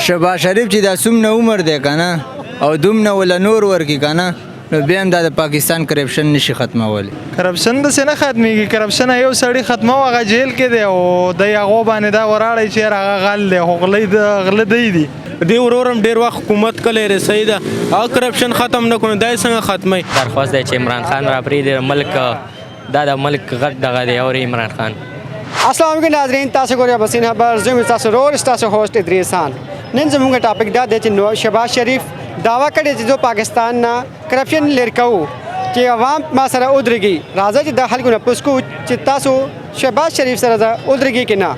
شهباز شریف چې دا څومره عمر دی که نه او دومره وله نور ورکړي که نه نو بیا هم دا د پاکستان کرپشن نشي ختمولی. کرپشن داسې نه ختمېږي. کرپشن یو سړي ختمو هغه جیل کې دی او دی هغو باندې دا وراړی چې یاره هغه غل دی خو غله دی دي. دی ورورم ډېر وخت حکومت کلی رسوي ده هغه کرپشن ختم نه کړو دا یې څنګه ختموي. درخواست دی چې عمران خان را پرېږدي ملک دا د ملک غټ دغه دی اور عمران خان. السلام علیکم ناظرین تاسو ګورئ اباسین خبر زه یم تاسو ورور ستاسو هوسټ ادریس خان. نن زموږ ټاپک دا دی چې شهباز شریف دعوا کړی چې زه پاکستان نه کرپشن لرې کوو چې عوام ما سره ودرېږي. راځه چې د خلکو نه پوښ کوو چې تاسو شهباز شریف سره ودرېږي که نه.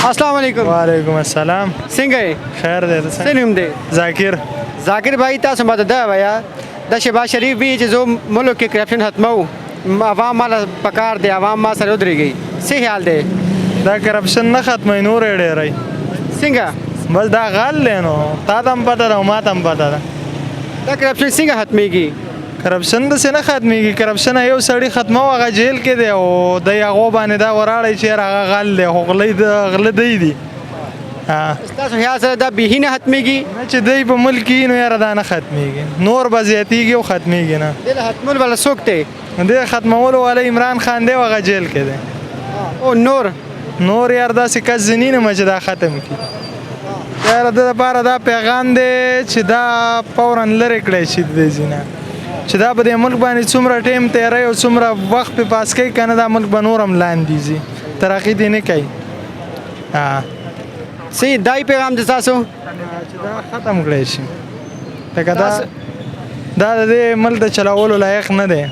السلام علیکم. وعلیکم السلام. څنګه یې؟ خیر دی. څه نوم دی؟ ذاکر. ذاکر بھائی تاسو ماته دا وایه د شهباز شریف وی چې زه ملک کې کرپشن ختمو عوام ماله پکار دی عوام ما سره ودرېږي څه خیال دی؟ دا کرپشن نه ختموي نور یې ډېروي. څنګه؟ بس دا غل دی نو تا ته هم پته ده او ما ته هم پته ده. دا کرپشن څنګه ختمېږي؟ کرپشن داسې نه ختمېږي. کرپشن یو سړي ختمو هغه جیل کې دی او دی هغو باندې دا وراړی چې یاره هغه غل دی خو غله دی دي. ستاسو خیال سره دا بیخي نه ختمېږي؟ نه چې دی په ملک کې نو یاره دا نه ختمېږي نور به زیاتېږي او ختمېږي نه. دې له ختمولو والا څوک دی؟ دې ختمولو والا عمران خان دی او هغه جیل کې دی. او نور یار داسې کس ځینې نه چې دا ختم کړي. یاره د دپاره دا پیغام دی چې دا فوراً لرې کړی شي د دې ځینه چې دا به دې ملک باندې څومره ټایم تېروي او څومره وخت پې پاس کوي که نه دا ملک به نور هم لاندې ځي ترقي دې نه کوي. صحیح دا پیغام دی تاسو چې دا ختم کړی شي لکه دا د دې ملک د چلولو لایق نه دی.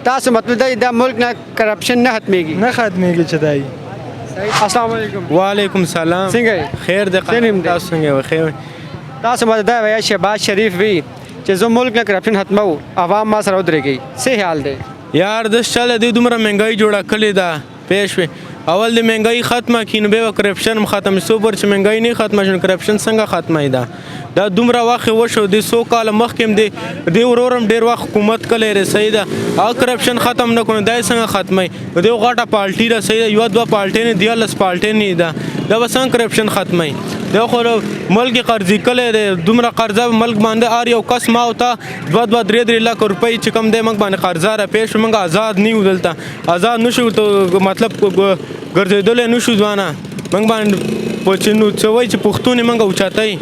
تاسو مطلب دی دا ملک نه کرپشن نه ختمېږي؟ نه ختمېږي چې دی. السلام علیکم. وعلیکم سلام. څنګه یې؟ خیر دی. څه نوم دی؟ تاسو څنګه یې؟ خیر. تاسو ماته دا وایه شهباز شریف وی چې زه ملک نه کرپشن ختمو عوام ما سره ودرېږي څه خیال دی؟ یار دس چله دی دومره مهنګایي جوړه کړې ده پېښ وې اول د مهنګایي ختمه کړي نو بیا به کرپشن هم ختم شي. څو پر چې مهنګایي نه ختمه شي نو کرپشن څنګه ختمه ده؟ دا دومره وخت وشو د 100 کاله مخکې هم دی ورورم ډېر وخت حکومت کلی رسوي ده هغه کرپشن ختم نه کړو دا یې څنګه ختموي؟ د یو غټه پارټي رسوي ده یوه دوه پارټۍ نه 14 پارټۍ نه ده دا به څنګه کرپشن ختموي؟ دا خو ملک یې قرضې کلی دی دومره قرضه ملک باندې هر یو کس ما او ته 2-3 لک روپۍ چې کوم دی موږ باندې قرضه راپېښ شو موږ آزاد نه یو دلته آزاد نه شو مطلب ګرځېدلی نه شو ځوانه موږ باندې چې نو څه وایي چې پښتون یې موږ اوچتوي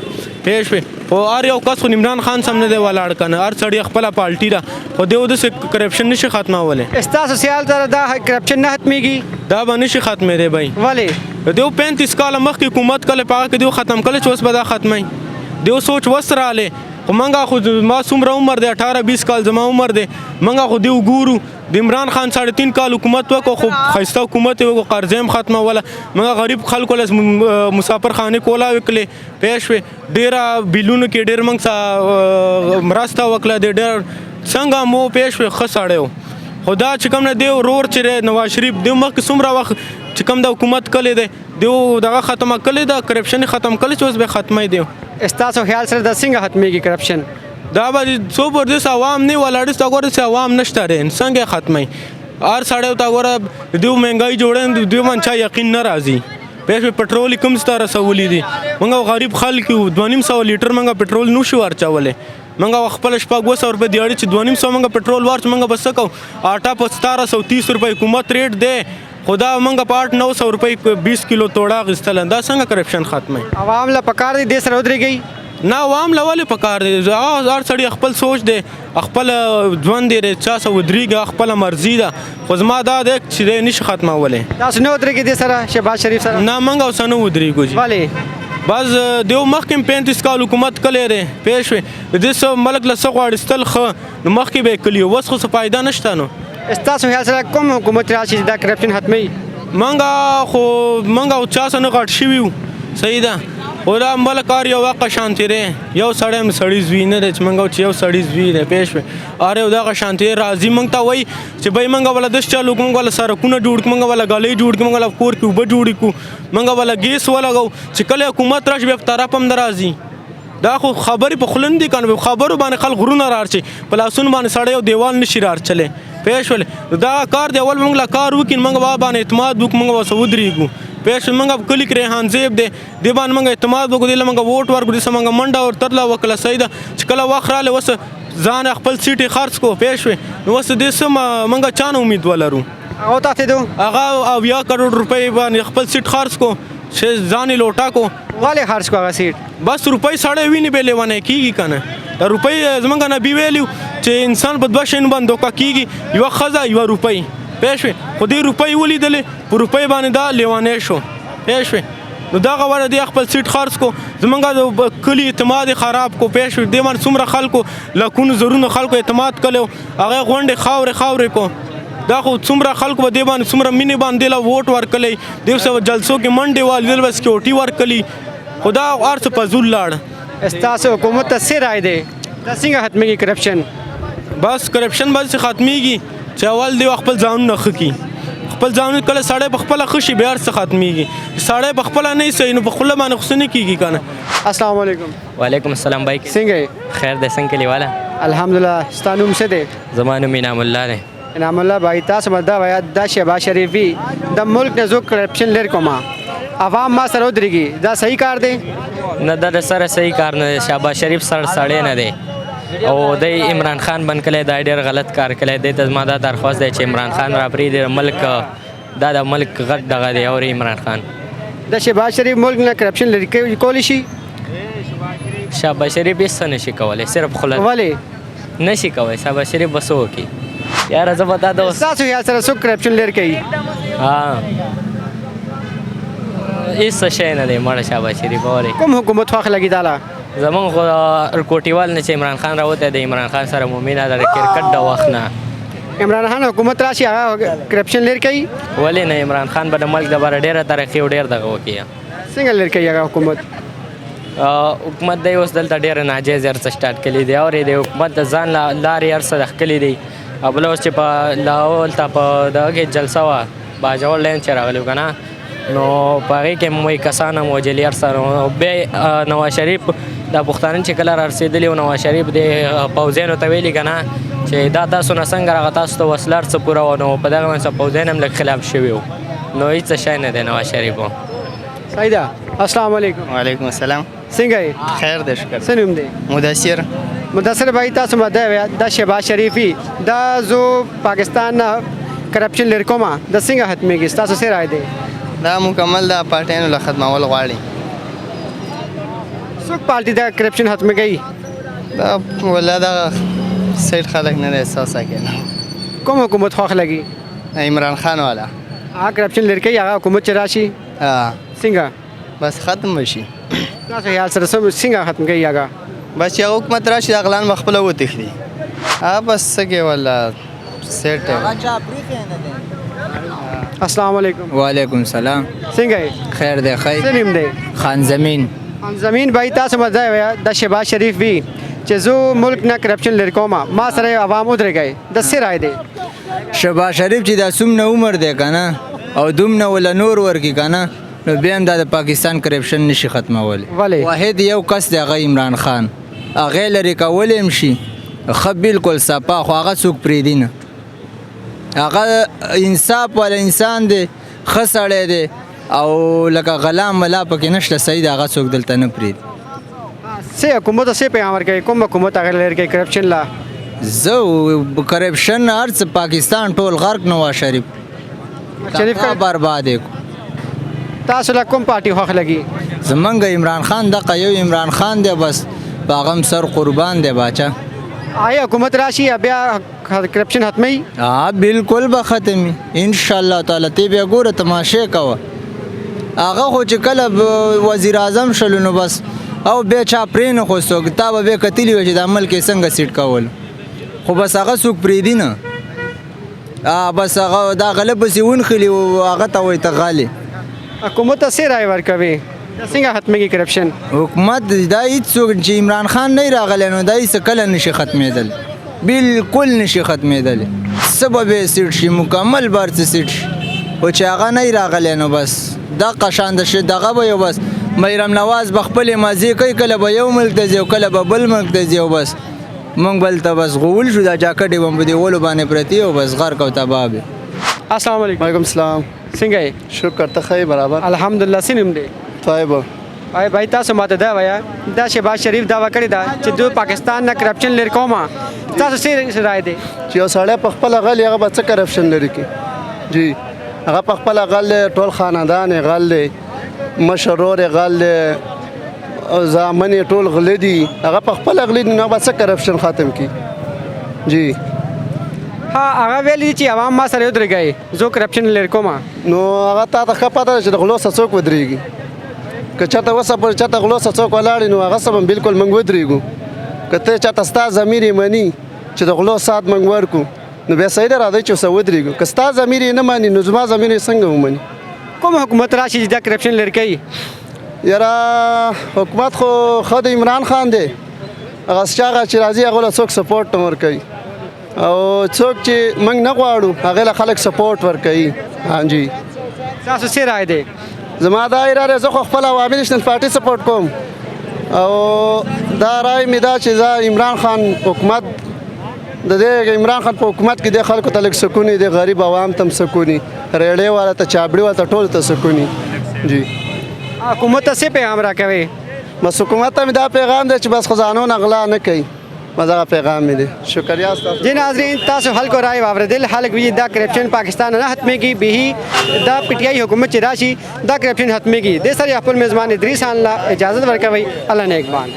پېښ شوې خو هر یو کس خو عمران خان سم نه دی ولاړ که نه هر سړي خپله پالټي ده خو دی داسې کرپشن نشي ختمولی. ستاسو خیال سره دا کرپشن نه ختمېږي؟ دا به نشي ختمېدی بی. ولې؟ دیو 35 کاله مخکې حکومت کله په هغه کې دیو ختم کله چې اوس به دا ختموي دیو سوچ وس رالی خو موږ خو ما څومره عمر دی 18-20 کال زما عمر دی موږ خو دیو ګورو د عمران خان 3.5 کال حکومت وکړو خو ښایسته حکومت یې وکړو قرضې هم ختموله موږ غریب خلکو له مسافر خانې کولا وکړلې پېښ شوې ډېره بیلونو کې ډېر موږ مرسته وکړه د ډېر څنګه مو پېښ شوې ښه سړی و خو دا چې کوم نه دی ورور چې نواز شریف دی مخکې څومره وخت چې کوم د حکومت کلی دی دیو دغه ختمه کلی ده کرپشن ختم کلی چې اوس به ختموي دی. ستاسو خیال سره دا څنګه ختمېږي کرپشن؟ دا به څو پر داسې عوام نه ولاړ ستا ګوره چې عوام نشته دی څنګه یې ختموي؟ هر سړی ته ګوره دیو مهنګایي جوړوي دیو باندې چا یقین نه راځي پېښ شوې پټرول یې کوم ستا رسولي دي موږ غریب خلک یو 2.5 لیټر موږ پټرول نه شو ورچولی موږ خپله شپږ 200 روپۍ دیاړي چې 2.5 موږ پټرول ورچ موږ به څه کوو آټا په 1730 روپۍ حکومت ریټ دی خو دا موږ په 800-900 روپۍ 20 کیلو توړه اخیستله دا څنګه کرپشن ختموي؟ عوام له پکار دی دې سره ودرېږئ؟ نه عوام له ولې پکار دی هر سړي خپل سوچ دی خپل ژوند دی چا سره ودرېږي خپله مرضي ده خو زما دا دی چې دی نشي ختمولی. تاسو نه ودرېږئ دې سره شهباز شریف سره؟ نه موږ اوسه نه ودرېږو جي. ولې؟ بس دیو مخکې 35 کال حکومت کلی دی پېښ شوې د دې څه ملک له څه غواړي ستل ښه نو مخکې به یې کلي اوس خو څه فایده نشته نو. ستاسو خیال سره کوم حکومت راشي چې دا کرپشن ختموي؟ موږ او چا سره نه غټ شوي یو صحیح ده خو دا بله کار یو واقع شانتي دی یو سړی هم سړي زوی نه دی چې موږ چې یو سړي زوی دی پېښ شوې هر یو دغه شانتي راځي موږ ته وایي چې بی موږ وله داسې چالو کړو موږ وله سړکونه جوړ کړو موږ وله ګالۍ جوړ کړو موږ وله کور کې اوبه جوړې کړو موږ وله ګیس ولګو چې کله حکومت راشي بیا په طرف هم نه راځي دا خو خبرې په خوله نه دي که نه خبرو باندې خلک غرونه راارچي په لاسونو باندې سړی یو دیوال نشي راارچلی پېښ شولې دا کار دی اول موږ له کار وکړي موږ به باندې اعتماد وکړو موږ به ورسه ودرېږو پېښ موږ په کلي کې ریحان زیب دی دې باندې موږ اعتماد وکړو دې له موږ ووټ ورکړو دې څه موږ منډه ورترله وکړله صحیح ده چې کله وخت رالی اوس ځان خپل سیټ یې خرڅ کړو پېښ شوې نو اوس دې څه موږ چا نه امید ولرو هغه وتښتېدو هغه 80 کروڑ روپۍ باندې خپل سیټ خرڅ کړو چې ځان یې لوټه کړو ولې خرڅ کړو هغه سیټ بس روپۍ سړی ویني بې لیونی کېږي که نه د روپۍ زموږ نبي ویلي چې انسان په دوه شیانو باندې دوکه کېږي یوه ښځه یوه روپۍ پوه شوې خو دې روپۍ ولیدلې په روپۍ باندې دا لیونی شو پوه شوې نو دغه وجه دې خپل سیټ خرڅ کړو زموږ د کلي اعتماد یې خراب کړو پوه شوې دې باندې څومره خلکو لکونو زرونو خلکو اعتماد کړی هغه یې غونډې خاورې کړو دا خو څومره خلکو به دې باندې څومره مینې باندې له ووټ ورکړی دې څه جلسو کې منډې والېدل به سکیورټي ورکړي خو دا هر څه په زور لاړ ستاسو حکومت ته څه رایې دی دا څنګه ختمېږي کرپشن بس کرپشن بس ختمیږي چې اول دی خپل ځانونه ښه کړي خپل ځانونه کله سړی په خپله ښه شي بیا هر څه ختمیږي سړی په خپله نه صحیح نو په خوله باندې خو څه نه کېږي که نه السلام علیکم وعلیکم السلام بھائی څنګه یې خیر دی څنګه کلیواله الحمدلله ستا نوم څه دی زما نوم انعام الله دی انعام الله بھائی تاسو به دا وایه دا شهباز شریف وي د ملک نه زه کرپشن لرې کوم عوام ما سره ودرېږي دا صحیح کار دی نه دا د سره صحیح کار نه دی شهباز شریف سړی نه دی او دی عمران خان بند کړی دا ډېر غلط کار کړی دی ته زما دا درخواست دی چې عمران خان را پرېږدي ملک دا د ملک غټ دغه دی او عمران خان د شهباز شریف ملک نه کرپشن لرې کولی شي شهباز شریف هېڅ څه نشي کولی صرف خوله ولې نشي کولی شهباز شریف به څه وکړي یاره زه به دا د ستاسو خیال سره څوک کرپشن لرې کوي ها هېڅ څه شی نه دی مړه شهباز شریف اورې کوم حکومت خوښ لګي تاله زمونږ خو کوټیوال نه چې عمران خان راوتی د عمران خان سره مومینه ده د کرکټ د وخت نه عمران خان حکومت راشي هغه کرپشن لرې کوي ولې نه عمران خان به د ملک دپاره ډېره ترقي او ډېر دغه وکړي څنګه لرې کوي هغه حکومت حکومت دی اوس دلته ډېر ناجایز هر څه سټارټ کړي دی اورې د حکومت د ځان لارې هر څه ښکلي دی او بله اوس چې په لاهور ته په دغه کې جلسه وه باجوړ لین چې راغلی که نه نو په هغې کې موی کسان هم وجلي هر څه بیا نواز شریف دا پښتانه چې کله رارسېدلي و نواز شریف د پوځیانو ته ویلي که نه چې دا تاسو نه څنګه راغله تاسو ته وسله هر څه پوره وه نو په دغه باندې پوځیان هم لږ خلاف شوي وو نو هېڅ شی نه دی نواز شریف و صحیح ده السلام علیکم وعلیکم السلام څنګه یې خیر دی شکر څه نوم دی مدثر مدثر بھائی تاسو ما دا وایه دا شهباز شریف وي دا زه پاکستان نه کرپشن لرې کوم دا څنګه ختمېږي ستاسو څه رایې دی دا مکمل د پارټیانو له ختمول غواړي څوک پارټي دا کرپشن ختمه کوي دا ولا دا سیټ خلک نه دی احساس کوي کوم حکومت خوښ لګي عمران خان والا هغه کرپشن لرې کوي هغه حکومت چې راشي څنګه بس ختم بشي تاسو خیال سره څنګه ختم کوي هغه بس چې حکومت راشي د غلان خپله وتښتي بس څه کې ولا سیټ السلام علیکم وعلیکم سلام څنګه یې خیر دی څه خی نوم دی خان زمین زمین بھائی تاسو ما دا وایه دا شهباز شریف وي چې زه ملک نه کرپشن لرې کوم ما سره عوام ودرېږئ د څه رایې دی شهباز شریف چې دا څومره عمر دی که نه او دومره وله نور ورکړي که نه نو بیا هم دا د پاکستان کرپشن نشي ختمولی ولې واحد یو کس دی هغه عمران خان هغې لرې کولی هم شي ښه بالکل صفا خو هغه څوک پرېږدي نه هغه انصاف والا انسان دی ښه سړی دی او لکه غلام ملا پکې نشته صحیح دی هغه څوک دلته نه پرېږدي څه حکومت څه پیغام ورکوي کوم حکومت هغه لرې کوي کرپشن لا زه کرپشن هر څه پاکستان ټول غرق نواز شریف شریف کا برباد یې کړو تاسو له کوم پارټي خوښ لګي زمونږ عمران خان دغه یو عمران خان دی بس په هغه هم سر قربان دی باچا آیا حکومت راشي بیا کرپشن ختمي بالکل به ختمي ان شاء الله تعالی تی بیا ګوره تماشې کوه هغه خو چې کله وزیر اعظم شلو نو بس او بیا چا پرې نه خو څوک تا به بیا کتلي وي چې دا ملک یې څنګه سیټ کول خو بس هغه څوک پرېږدي نه بس هغه دا غله پسې ونښلي هغه ته وایي ته غالي حکومت ته څه رایې ورکوي څنګه ختمېږي کرپشن حکومت دا هېڅ څوک چې عمران خان نه راغلی نو دا هېڅ کله نشي ختمېدل بالکل نشي ختمېدلی څه به بیا سیټ شي مکمل به هر څه سیټ شي خو چې هغه نه راغلی نو بس دغه شان د دغه به یو بس میرم نواز به خپلې مزې کوي کله به یو ملک ته ځي او کله به بل ملک ته ځي او بس موږ بل ته بس غول شو دا جاکټ یې به په دیولو باندې پرتې او بس غرق او تباه به السلام علیکم وعلیکم السلام څنګه شکر ته ښه برابر الحمدلله سینم دی طيب آی بھائی تاسو ماته دا وایه دا شهباز شریف دعوا کړې ده چې دوی پاکستان نه کرپشن لرې کومه تاسو څه رائے دی چې یو سړی په خپل غل هغه به څه کرپشن لري کی جی هغه په خپل غل ټول خاندان غل مشر ورور غل زامن ټول غل دي هغه په خپل غل نه به څه کرپشن ختم کی جی ها هغه ویلي چې عوام ما سره ودرېږئ زه کرپشن لرې کومه نو هغه تا ته ښه پته ده چې د غلو څخه څوک ودرېږي که چاته وسه پر چاته غلو څخه څوک ولاړ نو هغه سم بالکل موږ ودرېږو که ته چاته ستا ضمیر یې مني چې د غلو سات موږ ورکو نو بیا صحیح ده راځئ چې ورسره ودرېږو که ستا ضمیر یې نه ماني نو زما ضمیر یې څنګه ومني کوم حکومت راشي چې دا کرپشن لرې کوي یاره حکومت خو ښه د عمران خان دی هغه چې راځي هغه له څوک سپورټ نه ورکوي او څوک چې موږ نه غواړو هغې له خلک سپورټ ورکوي ها جی تاسو څه رائے دی زما دا اراده زه خو خپل عوامي نیشنل پارټي سپورټ کوم او دا رای مې دا چې زه عمران خان حکومت د دې عمران خان په حکومت کې د خلکو ته لږ سکونی د غریب عوام ته سکونی ریړې والا ته چابړي والا ته ټول ته سکونی جی حکومت ته څه پیغام راکوي بس حکومت ته مې دا پیغام دی چې بس خزانو نه غلا نه کوي بس هغه پیغام مې دی شکریہ ستاسو جی ناظرین تاسو خلکو رائے واوریدل خلک وی دا کرپشن پاکستان نه ختمېږي به دا پی ټی آی حکومت چې راشي دا کرپشن ختمېږي د سره خپل میزبان ادریس خان لا اجازه ورکوي الله نیکبان